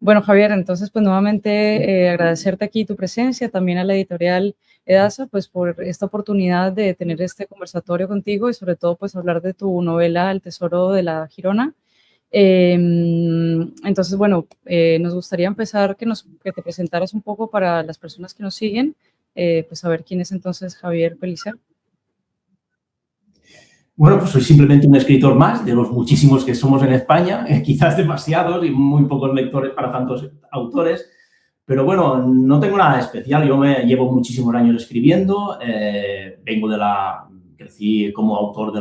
Bueno, Javier, entonces, pues nuevamente agradecerte aquí tu presencia, también a la editorial Edasa, pues por esta oportunidad de tener este conversatorio contigo y sobre todo, pues hablar de tu novela El Tesoro de la Girona. Entonces, bueno, nos gustaría empezar que te presentaras un poco para las personas que nos siguen, pues saber quién es entonces Javier Pellicer. Bueno, pues soy simplemente un escritor más de los muchísimos que somos en España, quizás demasiados y muy pocos lectores para tantos autores, pero bueno, no tengo nada especial. Yo me llevo muchísimos años escribiendo, crecí como autor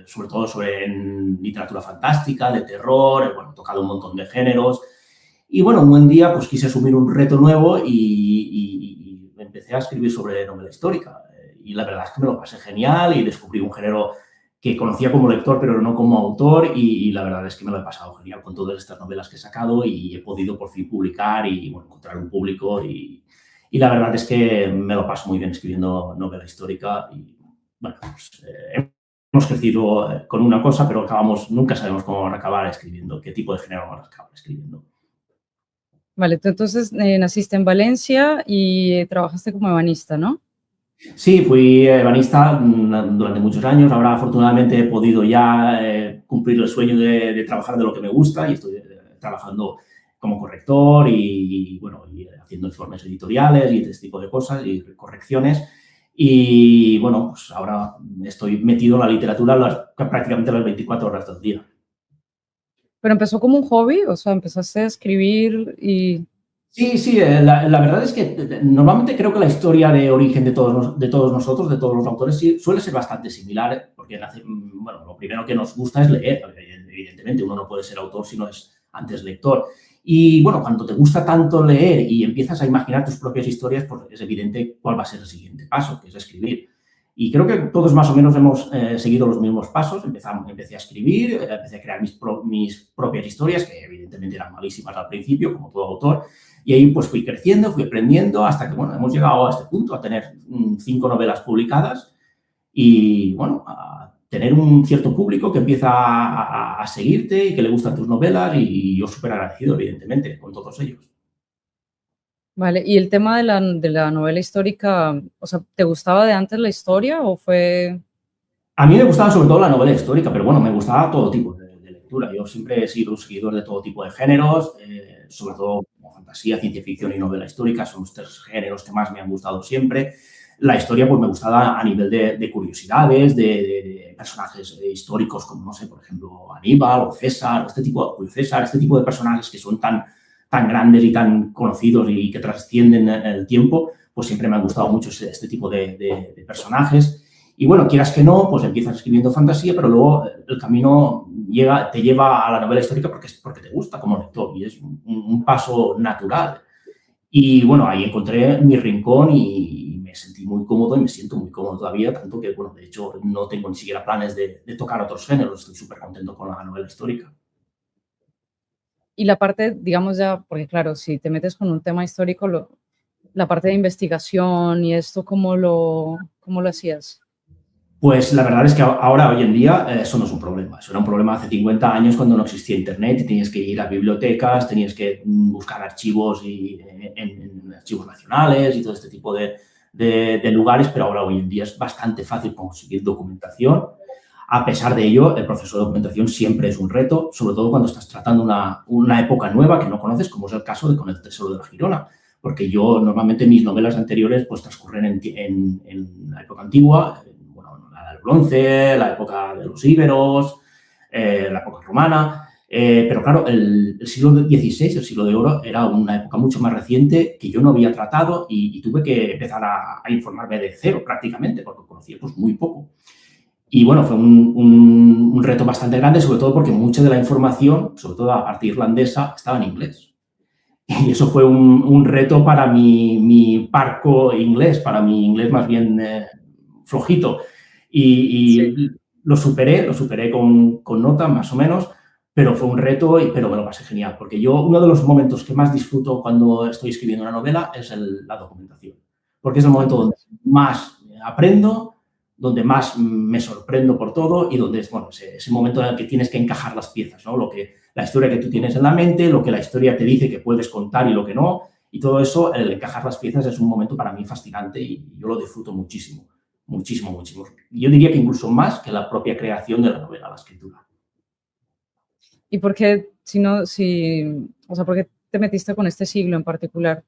sobre todo en literatura fantástica, de terror, he tocado un montón de géneros y bueno, un buen día pues quise asumir un reto nuevo y empecé a escribir sobre novela histórica. Y la verdad es que me lo pasé genial y descubrí un género que conocía como lector, pero no como autor, y la verdad es que me lo he pasado genial con todas estas novelas que he sacado y he podido por fin publicar y bueno, encontrar un público y la verdad es que me lo paso muy bien escribiendo novela histórica y bueno, pues, hemos crecido con una cosa, pero nunca sabemos cómo vamos a acabar escribiendo, qué tipo de género vamos a acabar escribiendo. Vale, tú entonces naciste en Valencia y trabajaste como ebanista, ¿no? Sí, fui ebanista durante muchos años. Ahora, afortunadamente, he podido ya cumplir el sueño de trabajar de lo que me gusta y estoy trabajando como corrector bueno, y haciendo informes editoriales y este tipo de cosas y correcciones. Y, bueno, pues ahora estoy metido en la literatura prácticamente las 24 horas del día. Pero empezó como un hobby, o sea, empezaste a escribir y... Sí, sí, la verdad es que normalmente creo que la historia de origen de todos nosotros, de todos los autores, sí, suele ser bastante similar, porque bueno, lo primero que nos gusta es leer, evidentemente, uno no puede ser autor si no es antes lector. Y bueno, cuando te gusta tanto leer y empiezas a imaginar tus propias historias, pues es evidente cuál va a ser el siguiente paso, que es escribir. Y creo que todos más o menos hemos seguido los mismos pasos. Empecé a escribir, empecé a crear mis propias historias, que evidentemente eran malísimas al principio, como todo autor. Y ahí pues fui creciendo, fui aprendiendo hasta que, bueno, hemos llegado a este punto, a tener 5 novelas publicadas y, bueno, a tener un cierto público que empieza a seguirte y que le gustan tus novelas y yo súper agradecido, evidentemente, con todos ellos. Vale, y el tema de la novela histórica, o sea, ¿te gustaba de antes la historia o fue...? A mí me gustaba sobre todo la novela histórica, pero bueno, me gustaba todo tipo de lectura. Yo siempre he sido un seguidor de todo tipo de géneros, sobre todo como fantasía, ciencia ficción y novela histórica. Son los 3 géneros que más me han gustado siempre. La historia pues me gustaba a nivel de curiosidades, de personajes históricos como, no sé, por ejemplo, Aníbal o César, este tipo de personajes que son tan grandes y tan conocidos y que trascienden el tiempo, pues siempre me han gustado mucho este tipo de personajes. Y bueno, quieras que no, pues empiezas escribiendo fantasía, pero luego el camino te lleva a la novela histórica porque te gusta como lector y es un paso natural. Y bueno, ahí encontré mi rincón y me sentí muy cómodo y me siento muy cómodo todavía, tanto que, bueno, de hecho no tengo ni siquiera planes de tocar otros géneros, estoy súper contento con la novela histórica. Y la parte, digamos ya, porque claro, si te metes con un tema histórico, la parte de investigación y esto, cómo lo hacías? Pues la verdad es que ahora, hoy en día, eso no es un problema. Eso era un problema hace 50 años cuando no existía Internet y tenías que ir a bibliotecas, tenías que buscar archivos en archivos nacionales y todo este tipo de lugares, pero ahora hoy en día es bastante fácil conseguir documentación. A pesar de ello, el proceso de documentación siempre es un reto, sobre todo cuando estás tratando una época nueva que no conoces, como es el caso de Con el Tesoro de la Girona. Porque yo, normalmente, mis novelas anteriores pues transcurren en la época antigua, la del bronce, la época de los íberos, la época romana. Pero claro, el siglo XVI, el siglo de oro, era una época mucho más reciente que yo no había tratado y tuve que empezar a informarme de cero prácticamente, porque conocía pues muy poco. Y bueno, fue un reto bastante grande, sobre todo porque mucha de la información, sobre todo la parte irlandesa, estaba en inglés. Y eso fue un reto para mi parco inglés, para mi inglés más bien flojito. Sí. Y lo superé con nota, más o menos, pero fue un reto, pero me lo pasé genial, porque yo uno de los momentos que más disfruto cuando estoy escribiendo una novela es la documentación, porque es el momento donde más aprendo, donde más me sorprendo por todo y donde es, bueno, ese momento en el que tienes que encajar las piezas, ¿no? la historia que tú tienes en la mente, lo que la historia te dice que puedes contar y lo que no, y todo eso, el encajar las piezas es un momento para mí fascinante y yo lo disfruto muchísimo, muchísimo, muchísimo. Yo diría que incluso más que la propia creación de la novela, la escritura. ¿Y por qué, si no, si, o sea, por qué te metiste con este siglo en particular?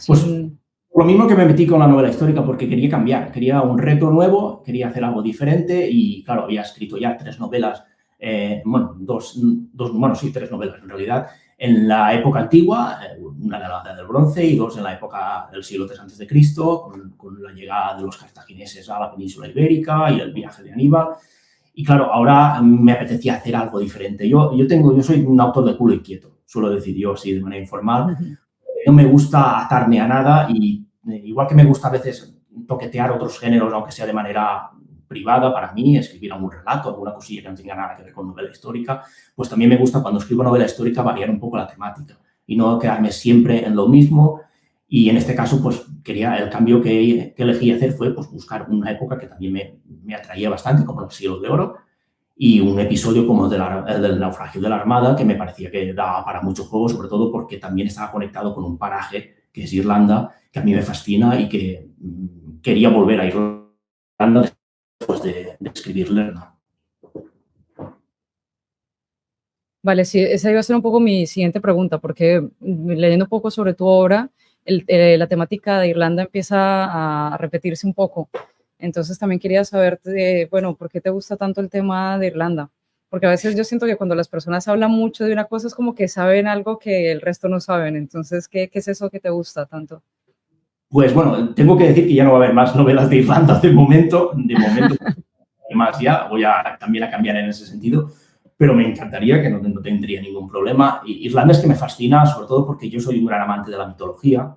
Pues Sin, lo mismo que me metí con la novela histórica porque quería cambiar, quería un reto nuevo, quería hacer algo diferente y, claro, había escrito ya 3 novelas, bueno, bueno, sí, 3 novelas en realidad, en la época antigua, una de la Edad del Bronce y 2 en la época del siglo III antes de Cristo, con la llegada de los cartagineses a la península ibérica y el viaje de Aníbal. Y claro, ahora me apetecía hacer algo diferente. Yo soy un autor de culo inquieto, suelo decir yo así de manera informal. No me gusta atarme a nada y igual que me gusta a veces toquetear otros géneros, aunque sea de manera privada para mí, escribir algún relato, alguna cosilla que no tenga nada que ver con novela histórica, pues también me gusta cuando escribo novela histórica variar un poco la temática y no quedarme siempre en lo mismo. Y en este caso, pues el cambio que elegí hacer fue pues, buscar una época que también me atraía bastante, como los siglos de oro, y un episodio como el del naufragio de la Armada, que me parecía que daba para mucho juego, sobre todo porque también estaba conectado con un paraje que es Irlanda, que a mí me fascina y que quería volver a Irlanda después de escribir Lerna. vale, sí, esa iba a ser un poco mi siguiente pregunta, porque leyendo un poco sobre tu obra, la temática de Irlanda empieza a repetirse un poco. Entonces también quería saber, bueno, ¿por qué te gusta tanto el tema de Irlanda? Porque a veces yo siento que cuando las personas hablan mucho de una cosa es como que saben algo que el resto no saben. Entonces, ¿qué es eso que te gusta tanto? Pues bueno, tengo que decir que ya no va a haber más novelas de Irlanda de momento, además ya voy también a cambiar en ese sentido, pero me encantaría, que no tendría ningún problema. Irlanda es que me fascina, sobre todo porque yo soy un gran amante de la mitología.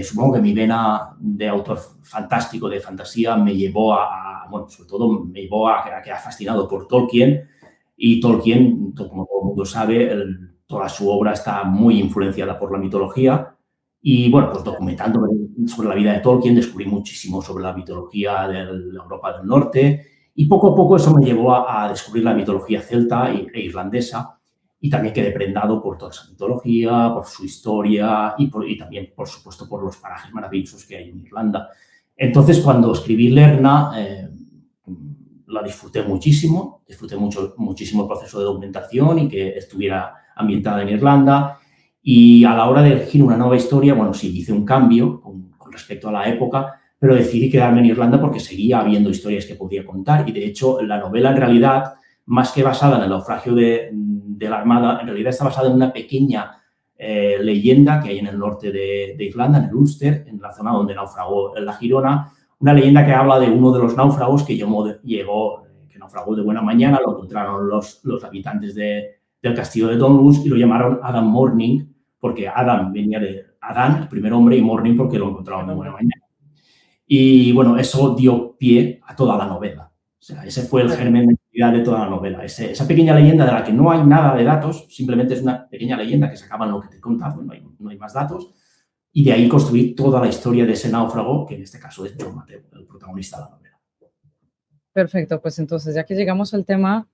Supongo que mi vena de autor fantástico, de fantasía, me llevó bueno, sobre todo me llevó a quedar fascinado por Tolkien. Y Tolkien, como todo el mundo sabe, toda su obra está muy influenciada por la mitología. Y bueno, pues documentando sobre la vida de Tolkien, descubrí muchísimo sobre la mitología de la Europa del Norte. Y poco a poco eso me llevó a descubrir la mitología celta e irlandesa. Y también quedé prendado por toda esa mitología, por su historia y también, por supuesto, por los parajes maravillosos que hay en Irlanda. Entonces, cuando escribí Lerna, la disfruté muchísimo el proceso de documentación y que estuviera ambientada en Irlanda. Y a la hora de elegir una nueva historia, bueno, sí, hice un cambio con respecto a la época, pero decidí quedarme en Irlanda porque seguía habiendo historias que podía contar. Y de hecho, la novela en realidad, más que basada en el naufragio de la Armada, en realidad está basada en una pequeña leyenda que hay en el norte de Irlanda, en el Ulster, en la zona donde naufragó la Girona, una leyenda que habla de uno de los náufragos que que naufragó de buena mañana, lo encontraron los habitantes del castillo de Dunluce y lo llamaron Adam Morning, porque Adam venía de Adán, el primer hombre, y Morning porque lo encontraron de buena mañana. Y bueno, eso dio pie a toda la novela. O sea, ese fue el germen de toda la novela. Esa pequeña leyenda de la que no hay nada de datos, simplemente es una pequeña leyenda que se acaba en lo que te he contado, no hay más datos. Y de ahí construir toda la historia de ese náufrago, que en este caso es John Mateo, el protagonista de la novela. Perfecto, pues entonces ya que llegamos al tema,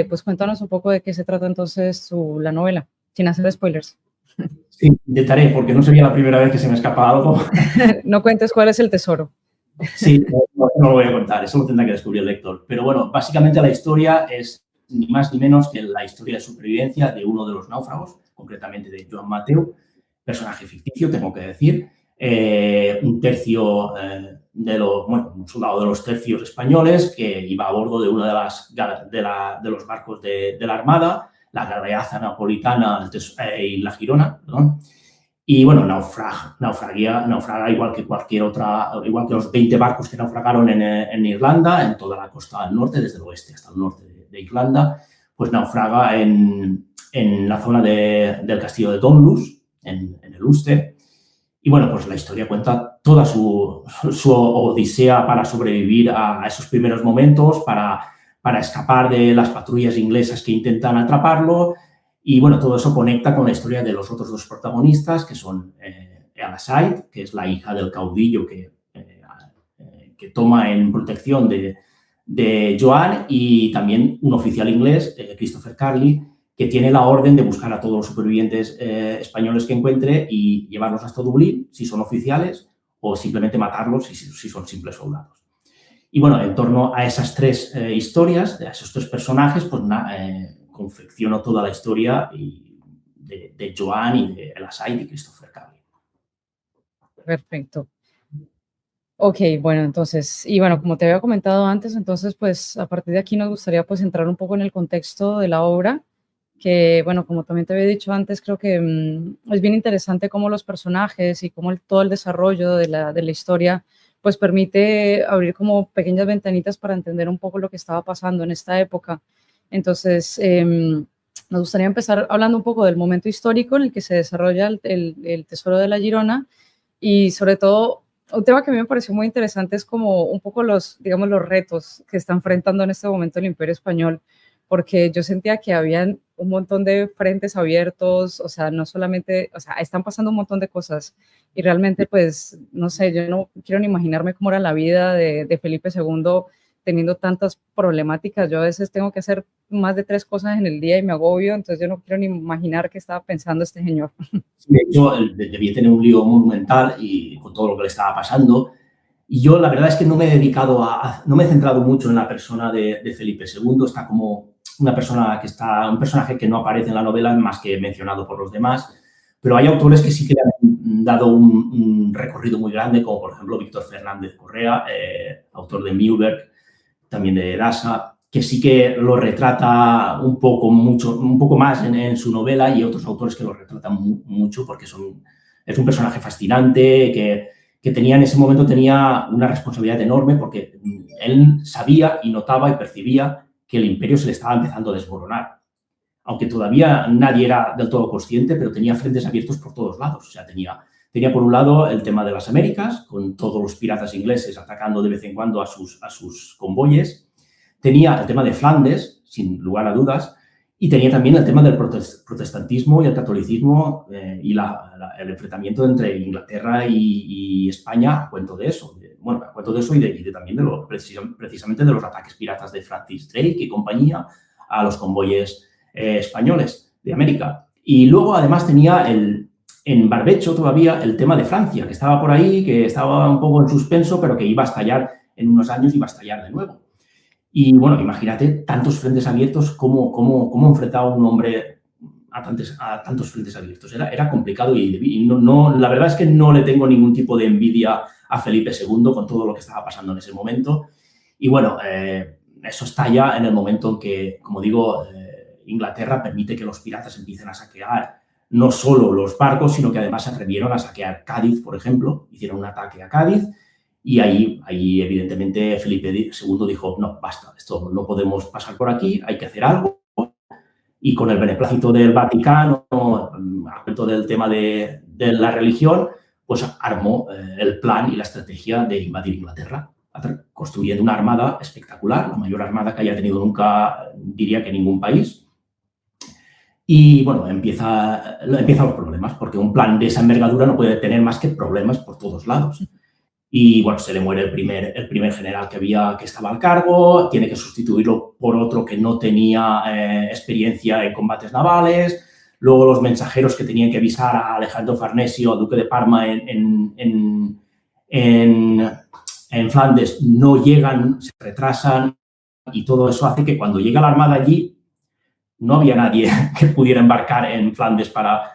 pues cuéntanos un poco de qué se trata entonces la novela, sin hacer spoilers. Sí, intentaré, porque no sería la primera vez que se me escapa algo. No cuentes cuál es el tesoro. Sí, no lo voy a contar, eso lo tendrá que descubrir el lector. Pero bueno, básicamente la historia es ni más ni menos que la historia de supervivencia de uno de los náufragos, concretamente de Joan Mateu, personaje ficticio, tengo que decir, un tercio un soldado de los tercios españoles que iba a bordo de uno de los barcos de la Armada, la Galeaza Napolitana y la Girona, perdón. Y bueno, naufraga igual que igual que los 20 barcos que naufragaron en Irlanda, en toda la costa del norte, desde el oeste hasta el norte de Irlanda, pues naufraga en la zona del castillo de Dunluce, en el Ulster. Y bueno, pues la historia cuenta toda su odisea para sobrevivir a esos primeros momentos, para escapar de las patrullas inglesas que intentan atraparlo. Y bueno, todo eso conecta con la historia de los otros 2 protagonistas, que son Alasdair, que es la hija del caudillo que toma en protección de Joan, y también un oficial inglés, Christopher Carley, que tiene la orden de buscar a todos los supervivientes españoles que encuentre y llevarlos hasta Dublín, si son oficiales, o simplemente matarlos si son simples soldados. Y bueno, en torno a esas tres historias, a esos tres personajes, pues confecciono toda la historia de Joan y de El Assaid y Christopher Cabri. Perfecto. Ok, bueno, entonces, y bueno, como te había comentado antes, entonces, pues a partir de aquí nos gustaría pues entrar un poco en el contexto de la obra, que bueno, como también te había dicho antes, creo que es bien interesante cómo los personajes y cómo todo el desarrollo de la historia pues permite abrir como pequeñas ventanitas para entender un poco lo que estaba pasando en esta época. Entonces, nos gustaría empezar hablando un poco del momento histórico en el que se desarrolla el Tesoro de la Girona y sobre todo un tema que a mí me pareció muy interesante es como un poco los, digamos, los retos que está enfrentando en este momento el Imperio Español, porque yo sentía que habían un montón de frentes abiertos, o sea, no solamente, o sea, están pasando un montón de cosas y realmente, pues, no sé, yo no quiero ni imaginarme cómo era la vida de Felipe II teniendo tantas problemáticas. Yo a veces tengo que hacer más de 3 cosas en el día y me agobio, entonces yo no quiero ni imaginar qué estaba pensando este señor. De hecho, debía tener un lío monumental y con todo lo que le estaba pasando. Y yo la verdad es que no me he dedicado no me he centrado mucho en la persona de Felipe II. Está como una persona un personaje que no aparece en la novela más que mencionado por los demás. Pero hay autores que sí que le han dado un recorrido muy grande, como por ejemplo Víctor Fernández Correa, autor de Mühlberg, también de Edasa, que sí que lo retrata un poco más en su novela, y otros autores que lo retratan mucho porque es un personaje fascinante que en ese momento tenía una responsabilidad enorme porque él sabía y notaba y percibía que el imperio se le estaba empezando a desmoronar. Aunque todavía nadie era del todo consciente, pero tenía frentes abiertos por todos lados. O sea, tenía por un lado el tema de las Américas, con todos los piratas ingleses atacando de vez en cuando a sus convoyes. Tenía el tema de Flandes, sin lugar a dudas, y tenía también el tema del protestantismo y el catolicismo y el enfrentamiento entre Inglaterra y España a cuento de eso. A cuento de eso y también precisamente de los ataques piratas de Francis Drake y compañía a los convoyes españoles de América. Y luego, además, tenía en barbecho todavía el tema de Francia, que estaba por ahí, que estaba un poco en suspenso, pero que iba a estallar en unos años, iba a estallar de nuevo. Y bueno, imagínate tantos frentes abiertos, cómo enfrentaba un hombre a tantos frentes abiertos. Era complicado y la verdad es que no le tengo ningún tipo de envidia a Felipe II con todo lo que estaba pasando en ese momento. Y bueno, eso estalla en el momento en que, como digo, Inglaterra permite que los piratas empiecen a saquear no solo los barcos, sino que además se atrevieron a saquear Cádiz, por ejemplo. Hicieron un ataque a Cádiz y ahí evidentemente, Felipe II dijo, no, basta, esto no podemos pasar por aquí, hay que hacer algo. Y con el beneplácito del Vaticano, a del tema de la religión, pues armó el plan y la estrategia de invadir Inglaterra, construyendo una armada espectacular, la mayor armada que haya tenido nunca, diría que ningún país. Y bueno, empiezan los problemas, porque un plan de esa envergadura no puede tener más que problemas por todos lados. Y bueno, se le muere el primer general que estaba al cargo, tiene que sustituirlo por otro que no tenía experiencia en combates navales. Luego los mensajeros que tenían que avisar a Alejandro Farnesio, al duque de Parma en Flandes, no llegan, se retrasan, y todo eso hace que cuando llega la armada allí no había nadie que pudiera embarcar en Flandes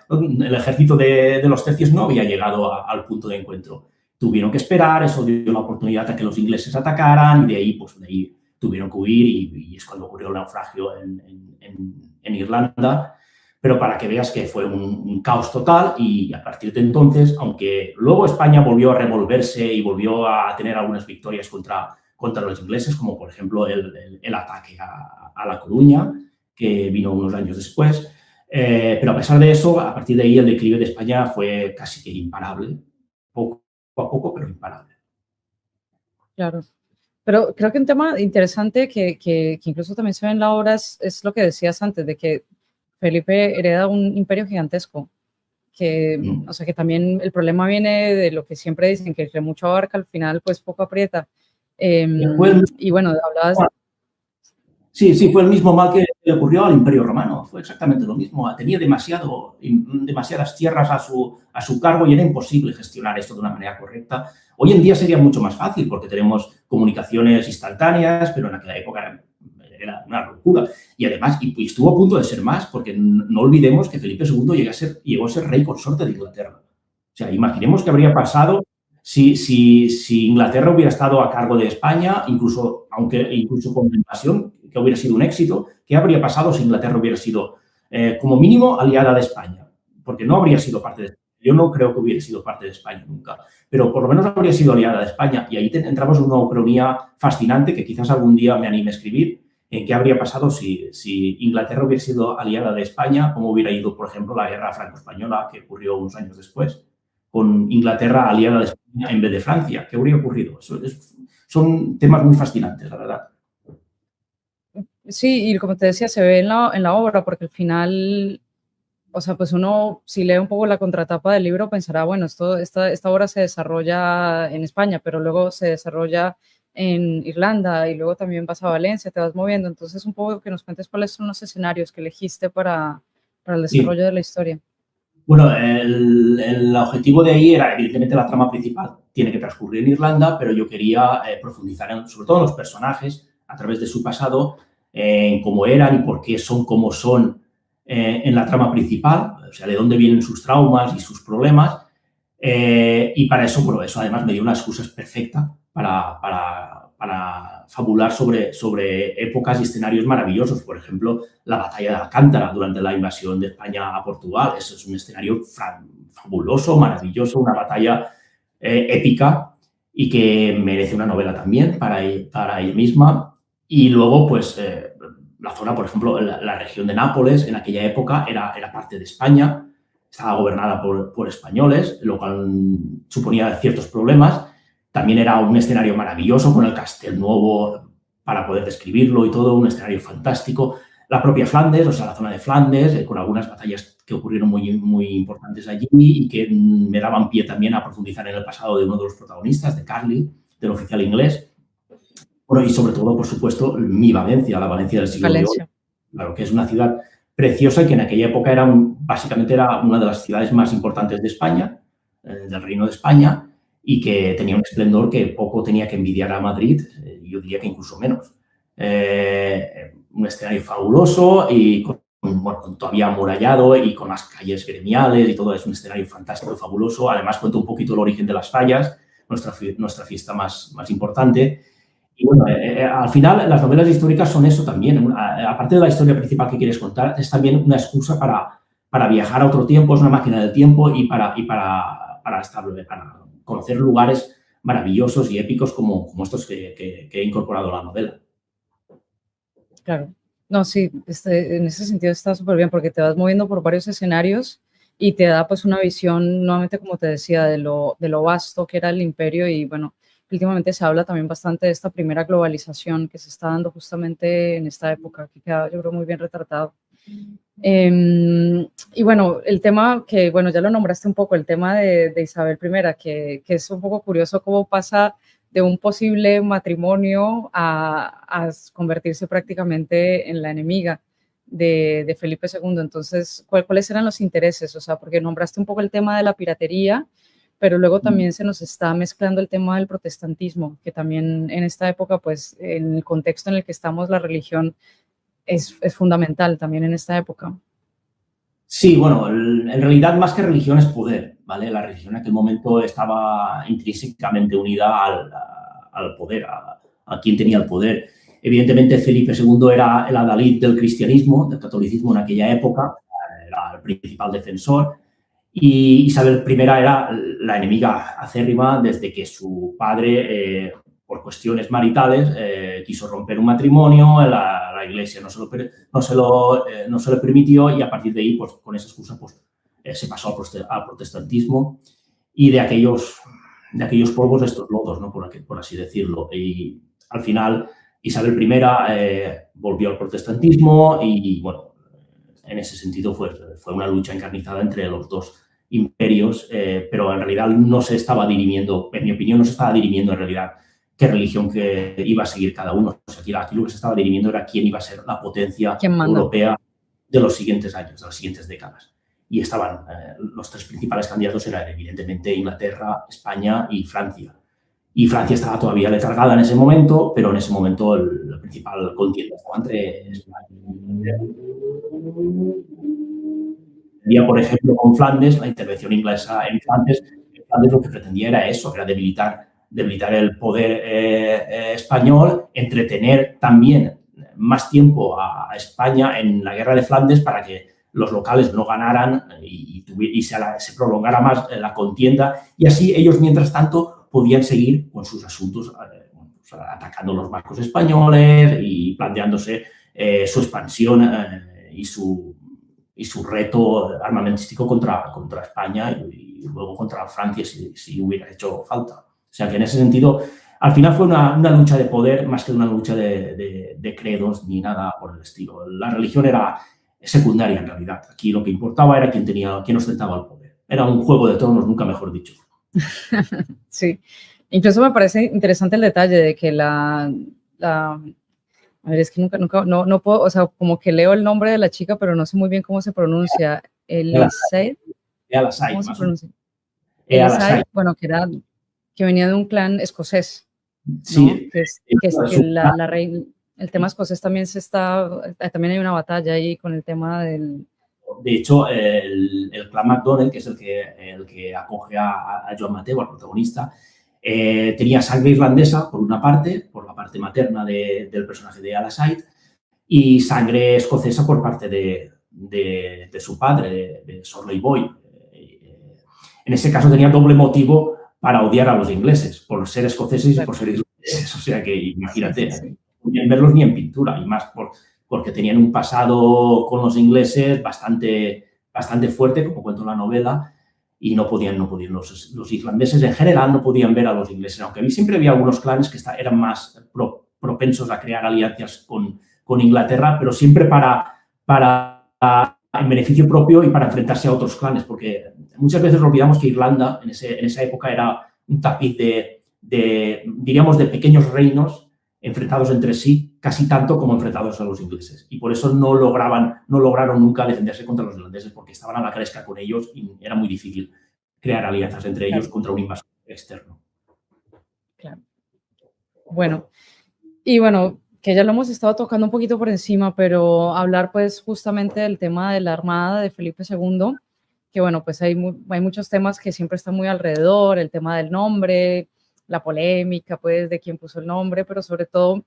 el ejército de los tercios no había llegado al punto de encuentro. Tuvieron que esperar, eso dio la oportunidad a que los ingleses atacaran y de ahí tuvieron que huir y es cuando ocurrió el naufragio en Irlanda. Pero para que veas que fue un caos total y a partir de entonces, aunque luego España volvió a revolverse y volvió a tener algunas victorias contra los ingleses, como por ejemplo el ataque a La Coruña, que vino unos años después, pero a pesar de eso, a partir de ahí el declive de España fue casi que imparable, poco a poco, pero imparable. Claro. Pero creo que un tema interesante que incluso también se ve en la obra es lo que decías antes, de que Felipe hereda un imperio gigantesco, o sea, que también el problema viene de lo que siempre dicen, que el que mucho abarca al final pues poco aprieta. Y bueno, hablabas... Sí, sí, fue el mismo mal que le ocurrió al Imperio Romano. Fue exactamente lo mismo. Tenía demasiadas tierras a su cargo y era imposible gestionar esto de una manera correcta. Hoy en día sería mucho más fácil porque tenemos comunicaciones instantáneas, pero en aquella época era una locura. Y además, y estuvo a punto de ser más, porque no olvidemos que Felipe II llegó a ser rey consorte de Inglaterra. O sea, imaginemos qué habría pasado si Inglaterra hubiera estado a cargo de España, incluso con la invasión, que hubiera sido un éxito, ¿qué habría pasado si Inglaterra hubiera sido, como mínimo, aliada de España? Porque no habría sido parte de España. Yo no creo que hubiera sido parte de España nunca, pero por lo menos habría sido aliada de España. Y ahí entramos en una ucronía fascinante que quizás algún día me anime a escribir, en qué habría pasado si Inglaterra hubiera sido aliada de España, cómo hubiera ido, por ejemplo, la guerra franco-española que ocurrió unos años después, con Inglaterra aliada de España en vez de Francia. ¿Qué habría ocurrido? Son temas muy fascinantes, la verdad. Sí, y como te decía, se ve en la obra, porque al final, o sea, pues uno, si lee un poco la contratapa del libro, pensará, bueno, esta obra se desarrolla en España, pero luego se desarrolla en Irlanda y luego también vas a Valencia, te vas moviendo. Entonces, un poco que nos cuentes cuáles son los escenarios que elegiste para el Sí. desarrollo de la historia. Bueno, el objetivo de ahí era, evidentemente, la trama principal tiene que transcurrir en Irlanda, pero yo quería profundizar sobre todo en los personajes, a través de su pasado, en cómo eran y por qué son como son en la trama principal, o sea, de dónde vienen sus traumas y sus problemas. Y para eso, bueno, eso además me dio una excusa perfecta para fabular sobre épocas y escenarios maravillosos. Por ejemplo, la batalla de Alcántara durante la invasión de España a Portugal. Eso es un escenario fabuloso, maravilloso, una batalla épica y que merece una novela también para ella misma. Y luego, pues, la zona, por ejemplo, la región de Nápoles en aquella época era parte de España, estaba gobernada por españoles, lo cual suponía ciertos problemas. También era un escenario maravilloso con el Castelnuovo para poder describirlo y todo, un escenario fantástico. La propia Flandes, o sea, la zona de Flandes, con algunas batallas que ocurrieron muy importantes allí y que me daban pie también a profundizar en el pasado de uno de los protagonistas, de Carly, del oficial inglés. Bueno, y sobre todo, por supuesto, mi Valencia, la Valencia del siglo de hoy, Valencia. claro, que es una ciudad preciosa y que en aquella época básicamente era una de las ciudades más importantes de España, del Reino de España, y que tenía un esplendor que poco tenía que envidiar a Madrid, yo diría que incluso menos. Un escenario fabuloso y con todavía amurallado y con las calles gremiales y todo, es un escenario fantástico, fabuloso. Además, cuento un poquito el origen de las fallas, nuestra fiesta más importante. Y bueno, al final las novelas históricas son eso también. Aparte de la historia principal que quieres contar, es también una excusa para viajar a otro tiempo, es una máquina del tiempo y para conocer lugares maravillosos y épicos como estos que he incorporado a la novela. Claro. No, sí, en ese sentido está súper bien porque te vas moviendo por varios escenarios y te da pues una visión, nuevamente como te decía, de lo vasto que era el imperio y bueno, últimamente se habla también bastante de esta primera globalización que se está dando justamente en esta época, que queda yo creo muy bien retratado. Y bueno, el tema que, bueno, ya lo nombraste un poco, el tema de Isabel I, que es un poco curioso cómo pasa de un posible matrimonio a convertirse prácticamente en la enemiga de Felipe II. Entonces, ¿cuáles eran los intereses? O sea, porque nombraste un poco el tema de la piratería, pero luego también se nos está mezclando el tema del protestantismo, que también en esta época, pues, en el contexto en el que estamos, la religión es fundamental también en esta época. Sí, bueno, en realidad más que religión es poder, ¿vale? La religión en aquel momento estaba intrínsecamente unida al poder, a quien tenía el poder. Evidentemente, Felipe II era el adalid del cristianismo, del catolicismo en aquella época, era el principal defensor, y Isabel I era la enemiga acérrima desde que su padre, por cuestiones maritales, quiso romper un matrimonio, la Iglesia no se lo permitió y a partir de ahí, pues, con esa excusa, pues, se pasó al protestantismo y de aquellos polvos estos lodos, ¿no? por así decirlo. Y al final Isabel I volvió al protestantismo y, bueno, en ese sentido fue una lucha encarnizada entre los dos imperios, pero en realidad no se estaba dirimiendo, en mi opinión, no se estaba dirimiendo en realidad qué religión que iba a seguir cada uno. O sea, aquí lo que se estaba dirimiendo era quién iba a ser la potencia ¿Quién manda? europea de los siguientes años, de las siguientes décadas. Y estaban, los tres principales candidatos eran evidentemente Inglaterra, España y Francia. Y Francia estaba todavía letargada en ese momento, pero en ese momento la principal contienda estaba entre España y Inglaterra. Por ejemplo, con Flandes, la intervención inglesa en Flandes lo que pretendía era eso, era debilitar el poder español, entretener también más tiempo a España en la guerra de Flandes para que los locales no ganaran y se prolongara más la contienda, y así ellos, mientras tanto, podían seguir con sus asuntos, atacando los barcos españoles y planteándose su expansión y su reto armamentístico contra España y luego contra Francia si hubiera hecho falta. O sea que en ese sentido, al final fue una lucha de poder más que una lucha de credos ni nada por el estilo. La religión era secundaria en realidad. Aquí lo que importaba era quién ostentaba el poder. Era un juego de tronos, nunca mejor dicho. Sí, incluso me parece interesante el detalle de que a ver, es que no puedo, o sea, como que leo el nombre de la chica, pero no sé muy bien cómo se pronuncia. Elisabeth, ¿cómo se pronuncia? Elisabeth, bueno, que venía de un clan escocés, ¿no? Sí. Que la reina, el tema escocés también también hay una batalla ahí con el tema del... De hecho, el clan MacDonald, que es el que acoge a Joan Mateu, al protagonista, tenía sangre irlandesa, por una parte, por la parte materna del personaje de Alaside, y sangre escocesa por parte de su padre, de Sorley Boy. En ese caso tenía doble motivo para odiar a los ingleses, por ser escoceses y por ser irlandeses. O sea que imagínate, no podían verlos ni en pintura, y más porque tenían un pasado con los ingleses bastante fuerte, como cuento en la novela, y no podían los irlandeses en general no podían ver a los ingleses, aunque siempre había algunos clanes que eran más propensos a crear alianzas con Inglaterra, pero siempre en beneficio propio y para enfrentarse a otros clanes, porque muchas veces olvidamos que Irlanda en esa época era un tapiz diríamos, de pequeños reinos enfrentados entre sí, casi tanto como enfrentados a los ingleses. Y por eso no lograron nunca defenderse contra los irlandeses, porque estaban a la cresca con ellos y era muy difícil crear alianzas entre ellos contra un invasor externo. Claro. Bueno, y bueno, que ya lo hemos estado tocando un poquito por encima, pero hablar pues justamente del tema de la Armada de Felipe II, que bueno, pues hay muchos temas que siempre están muy alrededor, el tema del nombre, la polémica pues de quién puso el nombre, pero sobre todo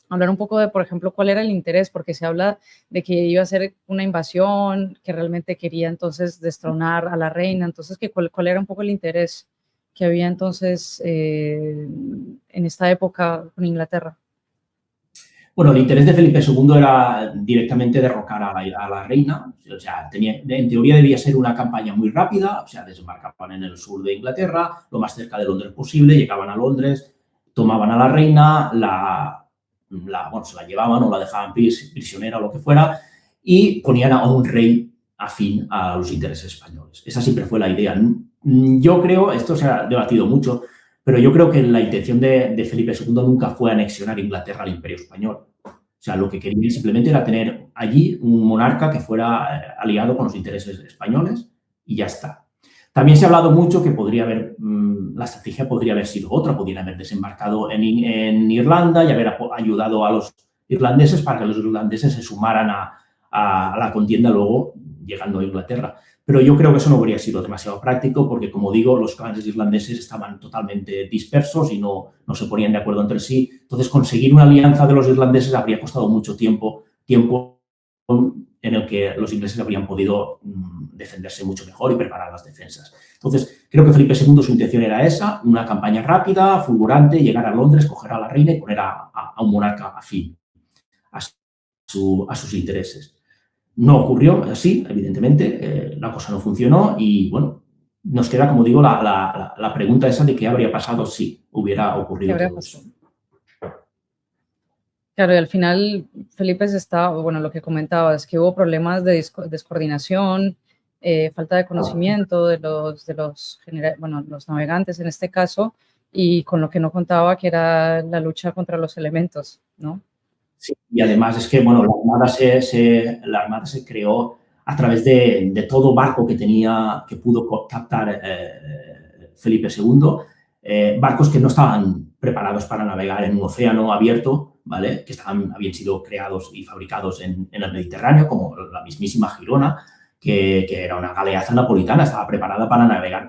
hablar un poco de, por ejemplo, cuál era el interés, porque se habla de que iba a ser una invasión, que realmente quería entonces destronar a la reina, entonces cuál era un poco el interés que había entonces en esta época con Inglaterra. Bueno, el interés de Felipe II era directamente derrocar a la reina. O sea, en teoría debía ser una campaña muy rápida. O sea, desembarcaban en el sur de Inglaterra, lo más cerca de Londres posible, llegaban a Londres, tomaban a la reina, se la llevaban o la dejaban prisionera o lo que fuera, y ponían a un rey afín a los intereses españoles. Esa siempre fue la idea. Yo creo, esto se ha debatido mucho, pero yo creo que la intención de Felipe II nunca fue anexionar Inglaterra al Imperio Español. O sea, lo que quería simplemente era tener allí un monarca que fuera aliado con los intereses españoles y ya está. También se ha hablado mucho que la estrategia podría haber sido otra, podrían haber desembarcado en Irlanda y haber ayudado a los irlandeses para que los irlandeses se sumaran a la contienda luego llegando a Inglaterra. Pero yo creo que eso no habría sido demasiado práctico porque, como digo, los clanes irlandeses estaban totalmente dispersos y no se ponían de acuerdo entre sí. Entonces, conseguir una alianza de los irlandeses habría costado mucho tiempo en el que los ingleses habrían podido defenderse mucho mejor y preparar las defensas. Entonces, creo que Felipe II su intención era esa, una campaña rápida, fulgurante, llegar a Londres, coger a la reina y poner a un monarca afín a sus intereses. No ocurrió así, evidentemente, la cosa no funcionó y, bueno, nos queda, como digo, la pregunta esa de qué habría pasado si hubiera ocurrido todo eso. Claro, y al final Felipe bueno, lo que comentaba es que hubo problemas de descoordinación, falta de conocimiento de los navegantes en este caso, y con lo que no contaba, que era la lucha contra los elementos, ¿no? Sí, y además es que, bueno, la Armada se creó a través de todo barco que pudo captar Felipe II, barcos que no estaban preparados para navegar en un océano abierto, ¿vale? Que habían sido creados y fabricados en el Mediterráneo, como la mismísima Girona, que era una galeaza napolitana, estaba preparada para navegar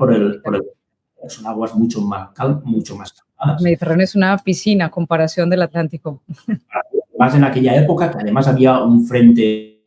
son aguas mucho más El calmadas. Mediterráneo es una piscina a comparación del Atlántico. Más en aquella época, que además había un frente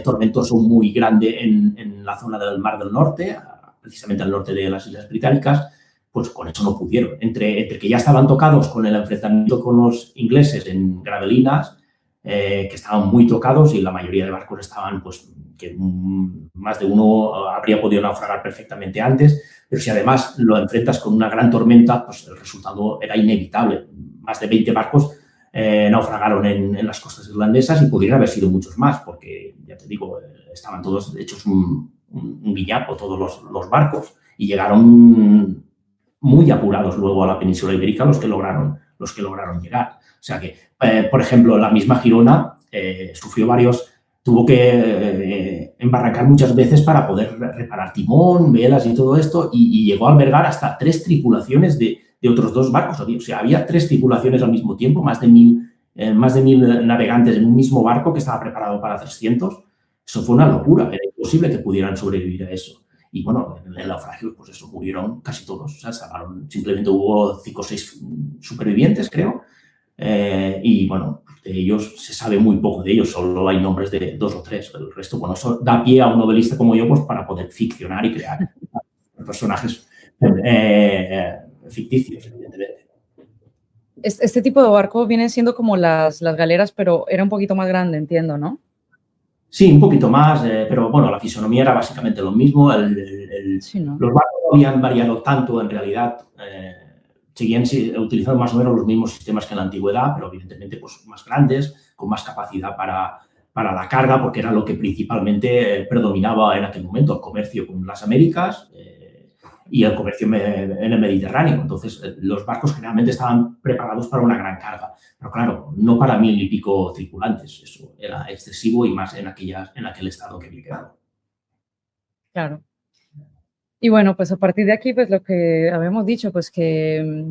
tormentoso muy grande en la zona del Mar del Norte, precisamente al norte de las Islas Británicas, pues con eso no pudieron. Entre que ya estaban tocados con el enfrentamiento con los ingleses en Gravelinas, que estaban muy tocados y la mayoría de barcos estaban, pues, que más de uno habría podido naufragar perfectamente antes, pero si además lo enfrentas con una gran tormenta, pues el resultado era inevitable. Más de 20 barcos naufragaron en las costas irlandesas y pudieran haber sido muchos más, porque, ya te digo, estaban todos hechos un guiñapo, todos los barcos, y llegaron muy apurados luego a la península ibérica los que lograron llegar. O sea que, por ejemplo, la misma Girona tuvo que embarrancar muchas veces para poder reparar timón, velas y todo esto, y llegó a albergar hasta 3 tripulaciones de otros 2 barcos. O sea, había 3 tripulaciones al mismo tiempo, más de 1000 navegantes en un mismo barco que estaba preparado para 300. Eso fue una locura, era imposible que pudieran sobrevivir a eso. Y bueno, en el naufragio, pues eso, murieron casi todos. O sea, simplemente hubo 5 o 6 supervivientes, creo. Y bueno, de ellos se sabe muy poco de ellos, solo hay nombres de 2 o 3. El resto, bueno, eso da pie a un novelista como yo, pues para poder ficcionar y crear personajes ficticios, evidentemente. Este tipo de barco vienen siendo como las galeras, pero era un poquito más grande, entiendo, ¿no? Sí, un poquito más, pero bueno, la fisonomía era básicamente lo mismo. Sí, ¿no? Los barcos no habían variado tanto, en realidad. Seguían utilizando más o menos los mismos sistemas que en la antigüedad, pero evidentemente pues, más grandes, con más capacidad para la carga, porque era lo que principalmente predominaba en aquel momento, el comercio con las Américas y el comercio en el Mediterráneo. Entonces, los barcos generalmente estaban preparados para una gran carga. Pero claro, no para 1000 y pico tripulantes. Eso era excesivo y más en aquel estado que había quedado. Claro. Y bueno, pues a partir de aquí, pues lo que habíamos dicho, pues que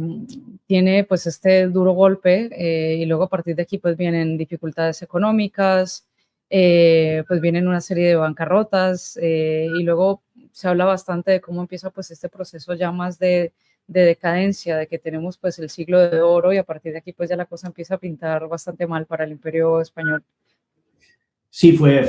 tiene pues este duro golpe y luego a partir de aquí pues vienen dificultades económicas, pues vienen una serie de bancarrotas y luego se habla bastante de cómo empieza pues este proceso ya más de decadencia, de que tenemos pues el siglo de oro y a partir de aquí pues ya la cosa empieza a pintar bastante mal para el Imperio Español. Sí, fue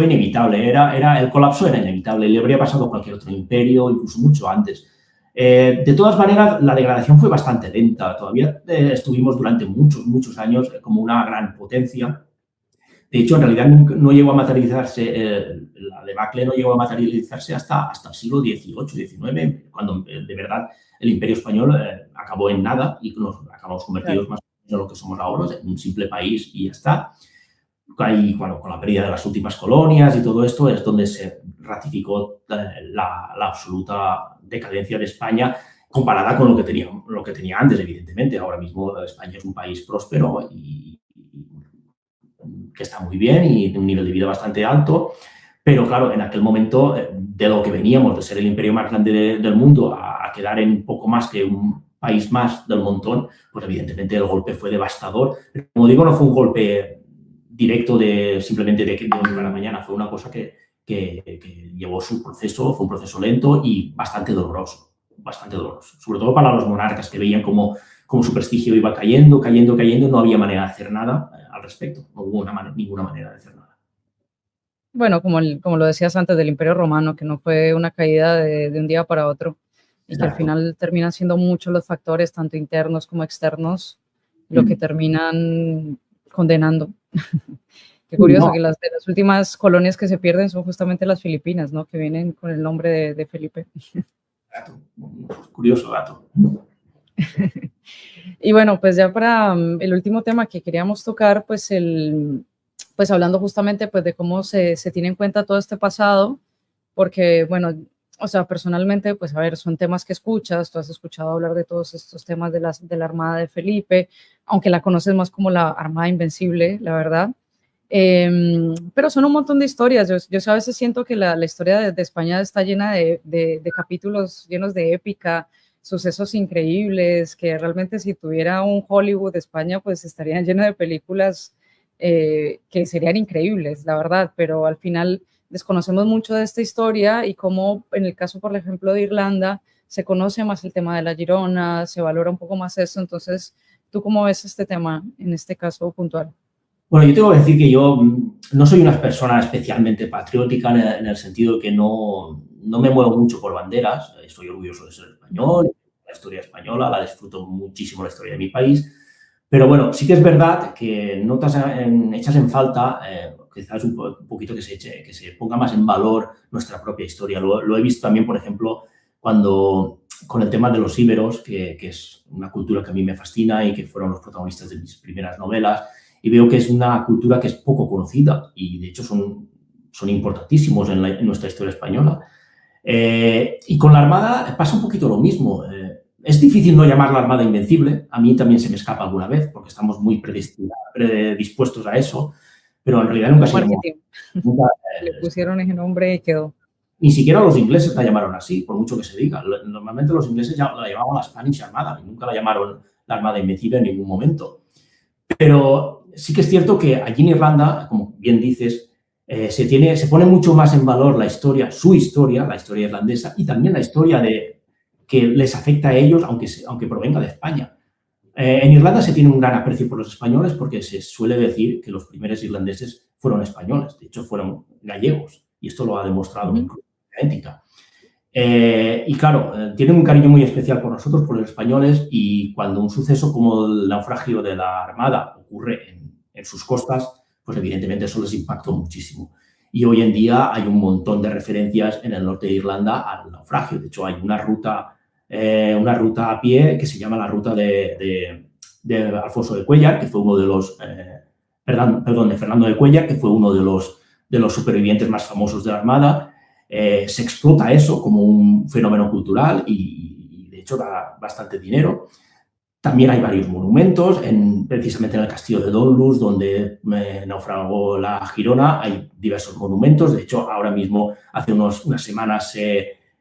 inevitable. El colapso era inevitable. Le habría pasado a cualquier otro imperio, incluso mucho antes. De todas maneras, la degradación fue bastante lenta. Todavía estuvimos durante muchos años como una gran potencia. De hecho, en realidad no llegó a materializarse, la debacle no llegó a materializarse hasta el siglo XVIII, XIX, cuando de verdad el Imperio Español acabó en nada y nos acabamos convertidos Claro. más en lo que somos ahora, en un simple país y ya está. Ahí, bueno, con la pérdida de las últimas colonias y todo esto es donde se ratificó la absoluta decadencia de España comparada con lo que tenía antes, evidentemente. Ahora mismo España es un país próspero y que está muy bien y de un nivel de vida bastante alto, pero claro, en aquel momento, de lo que veníamos, de ser el imperio más grande del mundo, a quedar en poco más que un país más del montón, pues evidentemente el golpe fue devastador. Pero, como digo, no fue un golpe directo simplemente de hoy para la mañana, fue una cosa que llevó su proceso, fue un proceso lento y bastante doloroso, sobre todo para los monarcas que veían como su prestigio iba cayendo, no había manera de hacer nada al respecto, no hubo ninguna manera de hacer nada. Bueno, como lo decías antes del Imperio Romano, que no fue una caída de un día para otro y que al Exacto. final terminan siendo muchos los factores, tanto internos como externos, lo que terminan condenando. Qué curioso No, que las de las últimas colonias que se pierden son justamente las Filipinas, ¿no? Que vienen con el nombre de Felipe. dato, curioso dato. Y bueno, pues ya para el último tema que queríamos tocar, pues hablando justamente pues de cómo se tiene en cuenta todo este pasado, porque bueno, o sea, personalmente, pues a ver, son temas que escuchas, tú has escuchado hablar de todos estos temas de la Armada de Felipe, aunque la conoces más como la Armada Invencible, la verdad. Pero son un montón de historias. Yo a veces siento que la historia de España está llena de capítulos llenos de épica, sucesos increíbles, que realmente si tuviera un Hollywood de España, pues estarían llenas de películas que serían increíbles, la verdad, pero al final desconocemos mucho de esta historia y cómo en el caso, por ejemplo, de Irlanda, se conoce más el tema de la Girona, se valora un poco más eso. Entonces, ¿tú cómo ves este tema en este caso puntual? Bueno, yo tengo que decir que yo no soy una persona especialmente patriótica en el sentido de que no me muevo mucho por banderas. Estoy orgulloso de ser español, la historia española, la disfruto muchísimo la historia de mi país. Pero bueno, sí que es verdad que echas en falta quizás un poquito que se ponga más en valor nuestra propia historia. Lo he visto también, por ejemplo, con el tema de los íberos, que es una cultura que a mí me fascina y que fueron los protagonistas de mis primeras novelas. Y veo que es una cultura que es poco conocida y, de hecho, son importantísimos en nuestra historia española. Y con la Armada pasa un poquito lo mismo. Es difícil no llamar la Armada Invencible. A mí también se me escapa alguna vez porque estamos muy predispuestos a eso, pero en realidad nunca se llamó. Nunca, Le pusieron ese nombre y quedó. Ni siquiera los ingleses la llamaron así, por mucho que se diga. Normalmente los ingleses la llamaban la Spanish Armada y nunca la llamaron la Armada Invencible en ningún momento. Pero sí que es cierto que allí en Irlanda, como bien dices, se pone mucho más en valor su historia, la historia irlandesa, y también la historia que les afecta a ellos, aunque provenga de España. En Irlanda se tiene un gran aprecio por los españoles porque se suele decir que los primeros irlandeses fueron españoles, de hecho fueron gallegos, y esto lo ha demostrado la genética. Y claro, tienen un cariño muy especial por nosotros, por los españoles, y cuando un suceso como el naufragio de la Armada ocurre en sus costas, pues evidentemente eso les impactó muchísimo. Y hoy en día hay un montón de referencias en el norte de Irlanda al naufragio. De hecho, hay una ruta a pie que se llama la ruta de Alfonso de Cuéllar, que fue uno de los... de Fernando de Cuéllar, que fue uno de los supervivientes más famosos de la Armada. Se explota eso como un fenómeno cultural y de hecho da bastante dinero. También hay varios monumentos, precisamente en el castillo de Donlus, donde naufragó la Girona, hay diversos monumentos. De hecho, ahora mismo, hace unas semanas,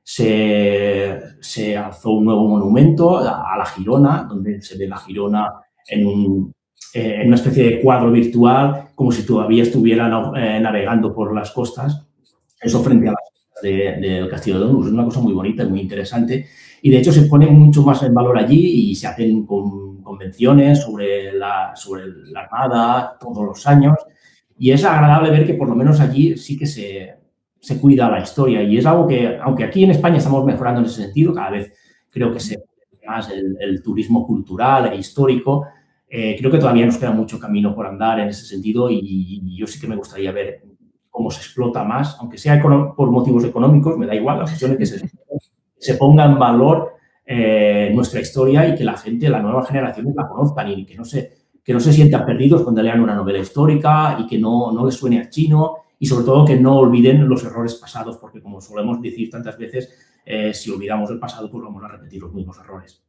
se alzó un nuevo monumento a la Girona, donde se ve la Girona en una especie de cuadro virtual, como si todavía estuviera navegando por las costas. Eso frente a las del Castillo de Donlus. Es una cosa muy bonita y muy interesante. Y, de hecho, se pone mucho más en valor allí y se hacen convenciones sobre la Armada todos los años. Y es agradable ver que, por lo menos allí, sí que se cuida la historia. Y es algo que, aunque aquí en España estamos mejorando en ese sentido, cada vez creo que se más el turismo cultural e histórico, creo que todavía nos queda mucho camino por andar en ese sentido y yo sí que me gustaría ver cómo se explota más, aunque sea por motivos económicos, me da igual, la cuestión es que se ponga en valor nuestra historia y que la gente, la nueva generación la conozcan y que no se sientan perdidos cuando lean una novela histórica y que no les suene a chino y, sobre todo, que no olviden los errores pasados, porque, como solemos decir tantas veces, si olvidamos el pasado, pues vamos a repetir los mismos errores.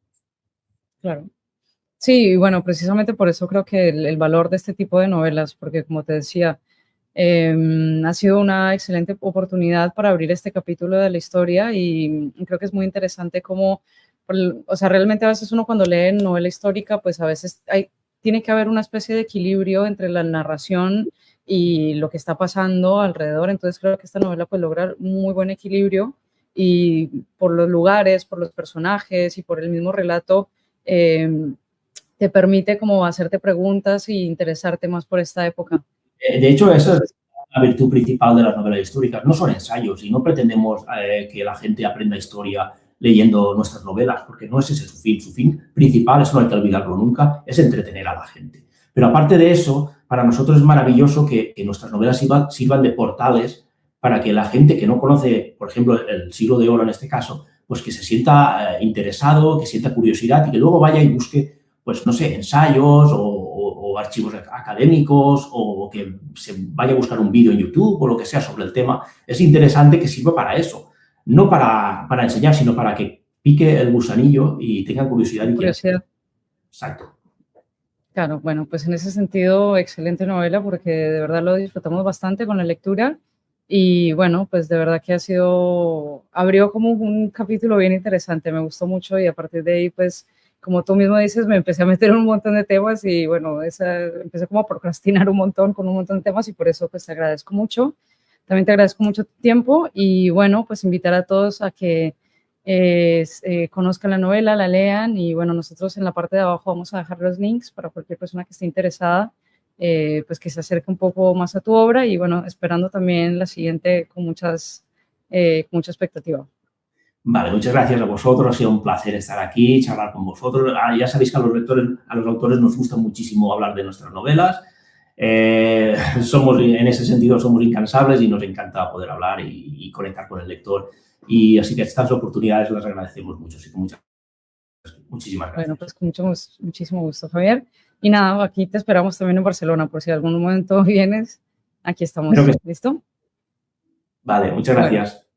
Claro. Sí, bueno, precisamente por eso creo que el valor de este tipo de novelas, porque como te decía, ha sido una excelente oportunidad para abrir este capítulo de la historia y creo que es muy interesante cómo, o sea, realmente a veces uno cuando lee novela histórica, pues a veces tiene que haber una especie de equilibrio entre la narración y lo que está pasando alrededor. Entonces creo que esta novela pues logra un muy buen equilibrio y por los lugares, por los personajes y por el mismo relato, te permite como hacerte preguntas e interesarte más por esta época. De hecho, esa es la virtud principal de las novelas históricas. No son ensayos y no pretendemos que la gente aprenda historia leyendo nuestras novelas, porque no es ese su fin. Su fin principal, eso no hay que olvidarlo nunca, es entretener a la gente. Pero aparte de eso, para nosotros es maravilloso que nuestras novelas sirvan de portales para que la gente que no conoce, por ejemplo, el Siglo de Oro en este caso, pues que se sienta interesado, que sienta curiosidad y que luego vaya y busque, pues no sé, ensayos o archivos académicos o que se vaya a buscar un vídeo en YouTube o lo que sea sobre el tema. Es interesante que sirva para eso. no para enseñar, sino para que pique el gusanillo y tengan curiosidad y quieran. Curiosidad. Exacto. Claro, bueno, pues en ese sentido, excelente novela porque de verdad lo disfrutamos bastante con la lectura y bueno, pues de verdad que abrió como un capítulo bien interesante, me gustó mucho y a partir de ahí, pues como tú mismo dices, me empecé a meter en un montón de temas y bueno, empecé como a procrastinar un montón con un montón de temas y por eso pues te agradezco mucho. También te agradezco mucho tu tiempo y bueno, pues invitar a todos a que conozcan la novela, la lean y bueno, nosotros en la parte de abajo vamos a dejar los links para cualquier persona que esté interesada, pues que se acerque un poco más a tu obra y bueno, esperando también la siguiente con mucha expectativa. Vale, muchas gracias a vosotros. Ha sido un placer estar aquí, charlar con vosotros. Ya sabéis que a los autores nos gusta muchísimo hablar de nuestras novelas. En ese sentido, somos incansables y nos encanta poder hablar y conectar con el lector. Y así que estas oportunidades las agradecemos mucho. Así que muchísimas Bueno, gracias. pues con muchísimo gusto, Javier. Y nada, aquí te esperamos también en Barcelona, por si algún momento vienes, aquí estamos. Espero que... ¿Listo? Vale, muchas Bueno. gracias.